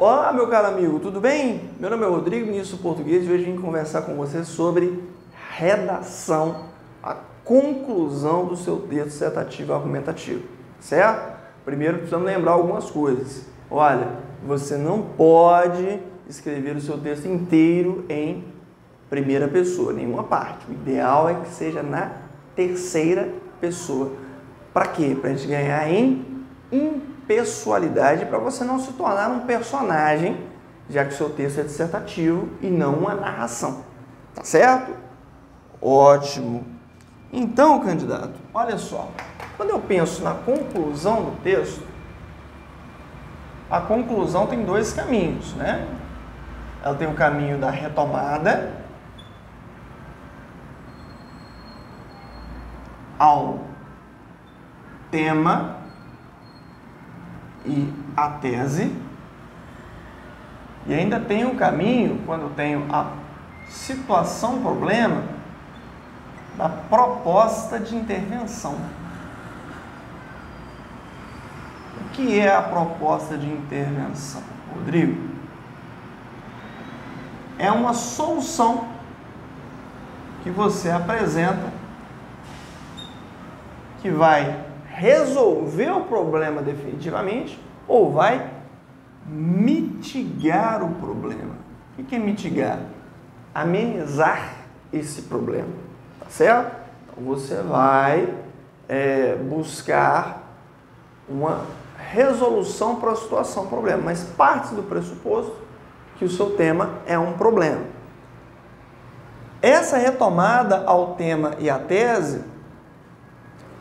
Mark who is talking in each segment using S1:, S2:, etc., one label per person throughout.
S1: Olá, meu caro amigo, tudo bem? Meu nome é Rodrigo, ministro português, e hoje vim conversar com você sobre redação, a conclusão do seu texto dissertativo argumentativo, certo? Primeiro precisamos lembrar algumas coisas. Olha, você não pode escrever o seu texto inteiro em primeira pessoa, nenhuma parte. O ideal é que seja na terceira pessoa. Para quê? Para a gente ganhar em impessoalidade, para você não se tornar um personagem, já que o seu texto é dissertativo e não uma narração. Tá certo? Ótimo. Então, candidato, olha só. Quando eu penso na conclusão do texto, a conclusão tem dois caminhos, né? Ela tem o caminho da retomada ao tema e a tese, e ainda tem o caminho, quando eu tenho a situação problema, da proposta de intervenção. O que é a proposta de intervenção, Rodrigo? É uma solução que você apresenta que vai resolver o problema definitivamente ou vai mitigar o problema. O que é mitigar? Amenizar esse problema, tá certo? Então você vai buscar uma resolução para a situação, problema, mas parte do pressuposto que o seu tema é um problema. Essa retomada ao tema e à tese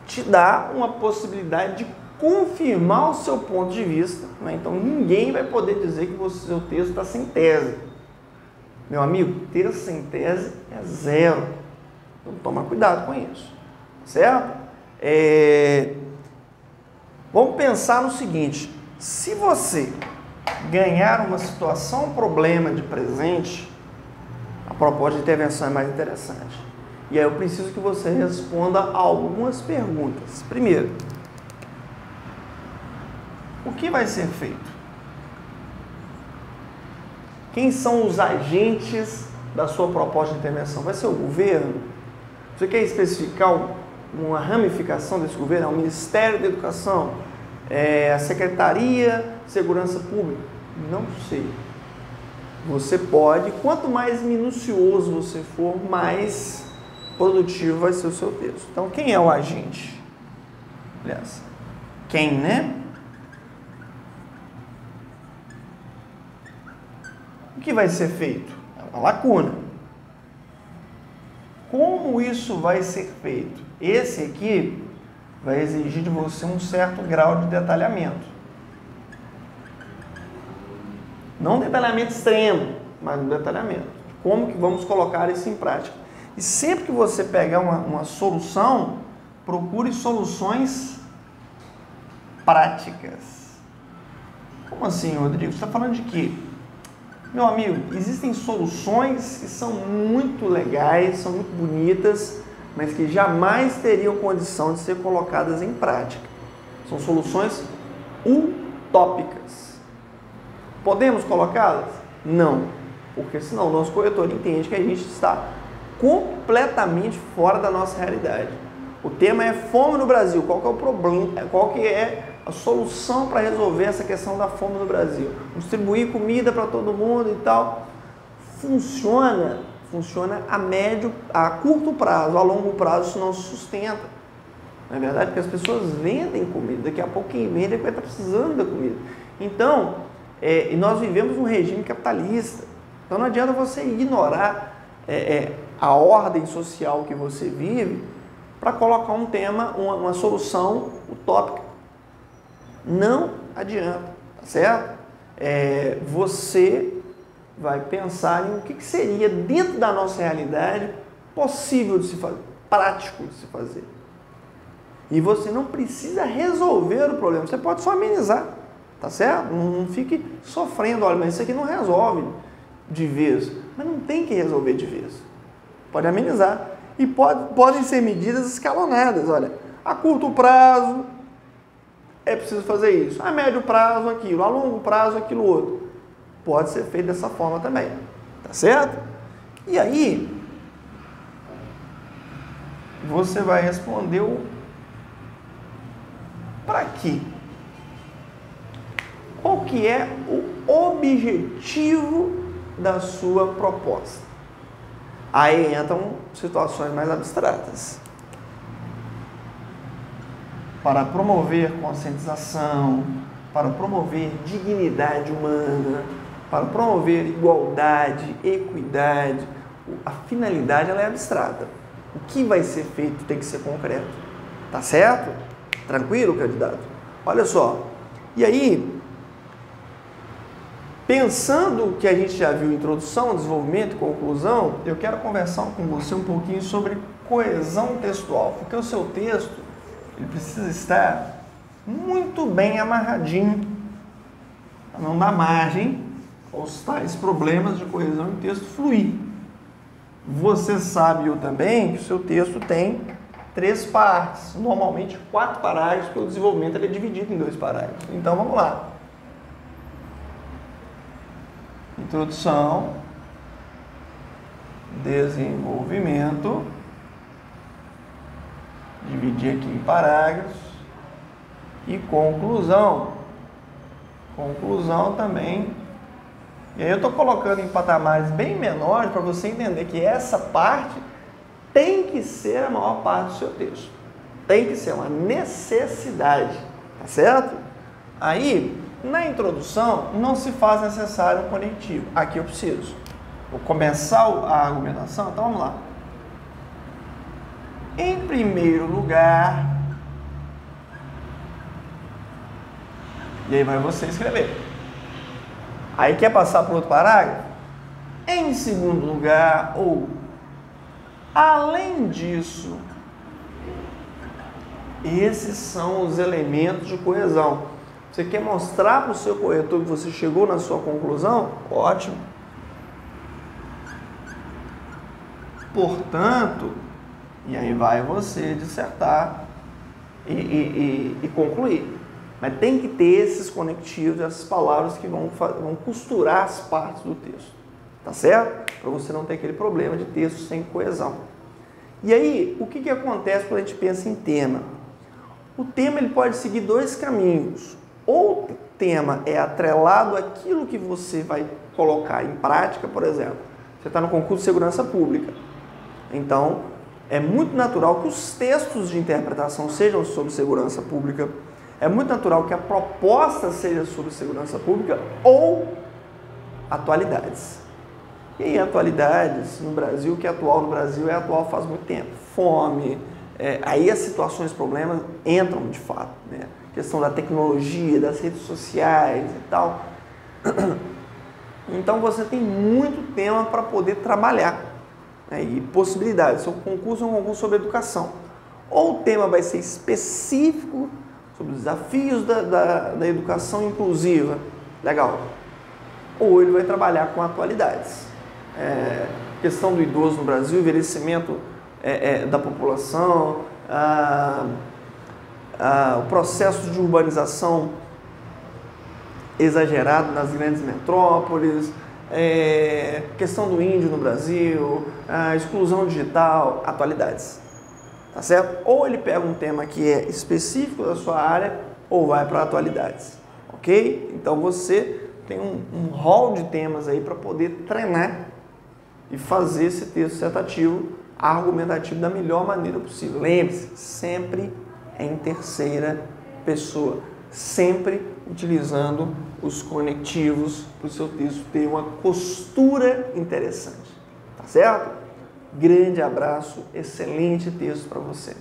S1: te dá uma possibilidade de confirmar o seu ponto de vista, né? Então ninguém vai poder dizer que o seu texto está sem tese. Meu amigo, texto sem tese é zero. Então toma cuidado com isso, certo? Vamos pensar no seguinte: se você ganhar uma situação, um problema de presente, a proposta de intervenção é mais interessante. E aí eu preciso que você responda algumas perguntas. Primeiro, o que vai ser feito? Quem são os agentes da sua proposta de intervenção? Vai ser o governo? Você quer especificar uma ramificação desse governo? É o Ministério da Educação? É a Secretaria de Segurança Pública? Não sei. Você pode, quanto mais minucioso você for, mais produtivo vai ser o seu texto. Então, quem é o agente? Aliás, quem, né? O que vai ser feito? É uma lacuna. Como isso vai ser feito? Esse aqui vai exigir de você um certo grau de detalhamento. Não um detalhamento extremo, mas um detalhamento. Como que vamos colocar isso em prática? E sempre que você pegar uma solução, procure soluções práticas. Como assim, Rodrigo? Você está falando de quê? Meu amigo, existem soluções que são muito legais, são muito bonitas, mas que jamais teriam condição de ser colocadas em prática. São soluções utópicas. Podemos colocá-las? Não, porque senão o nosso corretor entende que a gente está completamente fora da nossa realidade. O tema é fome no Brasil. Qual que é o problema? Qual que é a solução para resolver essa questão da fome no Brasil? Distribuir comida para todo mundo e tal. Funciona a curto prazo, a longo prazo isso não se sustenta. Não é verdade? Porque as pessoas vendem comida, daqui a pouco quem vende é que vai estar precisando da comida. Então, e nós vivemos um regime capitalista. Então não adianta você ignorar a ordem social que você vive para colocar um tema, uma solução utópica. Não adianta, tá certo? Você vai pensar em o que seria dentro da nossa realidade possível de se fazer, prático de se fazer. E você não precisa resolver o problema, você pode só amenizar, tá certo? Não fique sofrendo, olha, mas isso aqui não resolve de vez. Mas não tem que resolver de vez. Pode amenizar. E podem ser medidas escalonadas, olha, a curto prazo é preciso fazer isso, a médio prazo aquilo, a longo prazo aquilo outro. pode ser feito dessa forma também, tá certo? E aí, você vai responder o para quê? Qual que é o objetivo da sua proposta? Aí entram situações mais abstratas. Para promover conscientização, para promover dignidade humana, para promover igualdade, equidade. A finalidade ela é abstrata. O que vai ser feito tem que ser concreto. Tá certo? Tranquilo, candidato? Olha só. E aí, pensando que a gente já viu introdução, desenvolvimento e conclusão, eu quero conversar com você um pouquinho sobre coesão textual, porque o seu texto ele precisa estar muito bem amarradinho, para não dar margem aos tais problemas de coesão e texto fluir. Você sabe, eu também, que o seu texto tem 3 partes, normalmente 4 parágrafos, porque o desenvolvimento ele é dividido em 2 parágrafos. Então, vamos lá. Introdução, desenvolvimento, dividir aqui em parágrafos, e conclusão. Conclusão também. E aí eu estou colocando em patamares bem menores para você entender que essa parte tem que ser a maior parte do seu texto. Tem que ser uma necessidade, tá certo? Aí, na introdução, não se faz necessário um conectivo. Aqui eu preciso. Vou começar a argumentação, então vamos lá. Em primeiro lugar, e aí vai você escrever. Aí quer passar para outro parágrafo? Em segundo lugar, ou além disso, esses são os elementos de coesão. Você quer mostrar para o seu corretor que você chegou na sua conclusão? Ótimo. Portanto, e aí vai você dissertar e concluir. Mas tem que ter esses conectivos, essas palavras que vão costurar as partes do texto. Tá certo? Para você não ter aquele problema de texto sem coesão. E aí, o que acontece quando a gente pensa em tema? O tema ele pode seguir 2 caminhos. Ou o tema é atrelado àquilo que você vai colocar em prática, por exemplo. Você está no concurso de segurança pública. Então, é muito natural que os textos de interpretação sejam sobre segurança pública. É muito natural que a proposta seja sobre segurança pública ou atualidades. E aí, atualidades no Brasil, que é atual no Brasil, é atual faz muito tempo. Fome, aí as situações, problemas entram de fato, né? Questão da tecnologia, das redes sociais e tal. Então você tem muito tema para poder trabalhar, né? E possibilidades. Seu concurso é um concurso sobre educação. Ou o tema vai ser específico sobre os desafios da educação inclusiva. Legal. Ou ele vai trabalhar com atualidades. Questão do idoso no Brasil, envelhecimento da população, o processo de urbanização exagerado nas grandes metrópoles, questão do índio no Brasil, exclusão digital, atualidades. Tá certo? Ou ele pega um tema que é específico da sua área, ou vai para atualidades. Ok? Então você tem um rol de temas aí para poder treinar e fazer esse texto dissertativo argumentativo da melhor maneira possível. Lembre-se, sempre em terceira pessoa, sempre utilizando os conectivos para o seu texto ter uma costura interessante. Tá certo? Grande abraço, excelente texto para você.